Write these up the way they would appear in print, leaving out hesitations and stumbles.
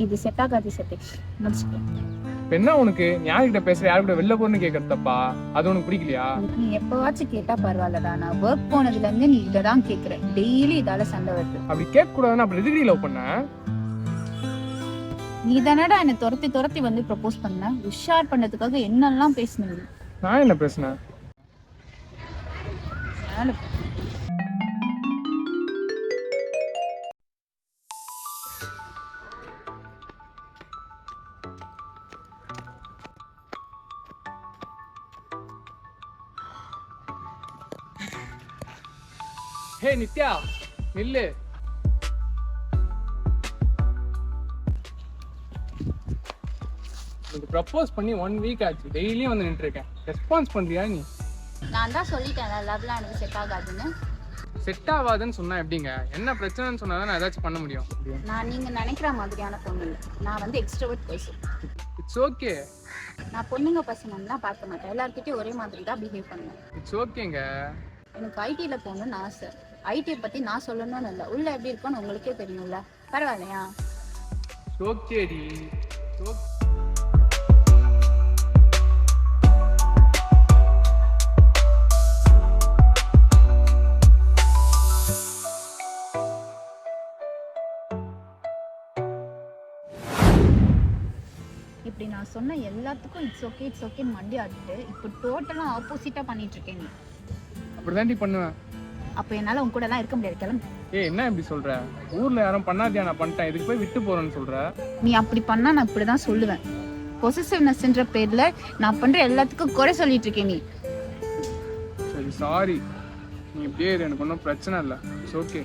இது செட் ஆகாது சதீஷ், முடிச்சுக்கலாம். என்ன உனக்கு யார்கிட்ட பேசுற, யாரு கூட வெளில போறன்னு கேக்குறது தப்பா? அது உனக்கு பிடிக்கலையா? நீ எப்பவாச்சும் கேட்டா பரவாயில்லடா, நான் ஒர்க் போனதுல இருந்து நீ இததான் கேக்குற. டெய்லி இதால சண்டை வருது. அப்படி கேட்க கூடாதுன்னு அப்புறம் எதுக்கு லவ் பண்ண? நீ தானடா என்ன துரத்தி துரத்தி வந்து ப்ரப்போஸ் பண்ண. உஷார் பண்ணதுக்காக என்னெல்லாம் பேசினீங்க. நான் என்ன பேசுனேன்? ஹே நித்யா, நில்லு. உனக்கு ப்ரப்போஸ் பண்ணி 1 வீக் ஆச்சு, டெய்லியும் வந்து நின்று இருக்கேன். ரெஸ்பான்ஸ் பண்றியா நீ? நான் தான் சொல்லிட்டேன் லவ்லாம் எனக்கு செட் ஆகாதுன்னு. செட் ஆகாதுன்னு சொன்னா எப்படிங்க? என்ன பிரச்சனைன்னு சொன்னா தான் நான் ஏதாச்சும் பண்ண முடியும். நான் நீங்க நினைக்கிற மாதிரியான பொண்ணு இல்லை. நான் வந்து எக்ஸ்ட்ரோவர்ட் பர்சன். It's okay. நான் பொண்ணுங்க பசங்கள்லாம் பார்க்க மாட்டேன். எல்லார்கிட்டயும் ஒரே மாதிரி தான் பிஹேவ் பண்ணுவேன். இட்ஸ் ஓகேங்க. எனக்கு ஐடில போகணும்னு ஆசை. ஐடியை பத்தி நான் சொல்லணும்னு இல்லை, உள்ள எப்படி இருக்கும்னு உங்களுக்கே தெரியும்ல. பரவாயில்லையா? ஓகேடி. இப்படி நான் சொன்ன எல்லாத்துக்கும் இட்ஸ் ஓகே இட்ஸ் ஓகேன்னு மண்டி ஆடிட்டு இப்போ டோட்டலா ஆப்போசிட்டா பண்ணிட்டு இருக்கேன். அப்படிதான்டி பண்ணுவேன். அப்ப என்னால உன் கூட எல்லாம் இருக்க முடியாது, கிளம்பு. என்ன இப்படி சொல்ற? ஊர்ல யாரும் பண்ணாதியா, நான் பண்ணிட்டேன், இதுக்கு போய் விட்டு போறேன்னு சொல்ற? நீ அப்படி பண்ணா நான் இப்படிதான் சொல்லுவேன். பொசசிவ்னஸ்ன்ற பேர்ல நான் பண்ற எல்லாத்துக்கும் குறை சொல்லிட்டு இருக்கேன் நீ. சரி சாரி, நீ இப்படியே இரு, எனக்கு ஒன்றும் பிரச்சனை இல்லை. It's okay.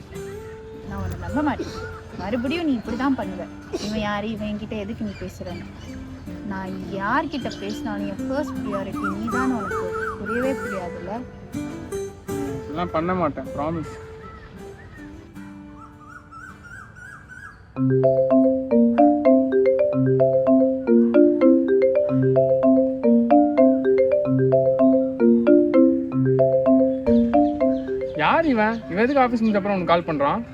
நான் உன்னை நம்ப மாட்டேன். மறுபடியும் நீ இப்படிதான் பண்ணுவ. இவன் யாரு, இவன் என்கிட்ட எதுக்கு நீ பேசுறேன்னு. நான் யார்கிட்ட பேசினாலும் என் ஃபர்ஸ்ட் ப்ரியாரிட்டி நீ தான். உனக்கு புரியவே புரியாதுல்ல. இதெல்லாம் பண்ண மாட்டேன், ப்ராமிஸ். யார் இவன்? இவன் எதுக்கு ஆஃபீஸ் முடிஞ்ச அப்புறம் உனக்கு கால் பண்றான்?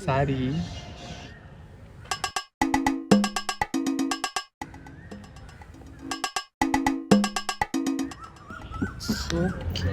சாரி. ஓகே.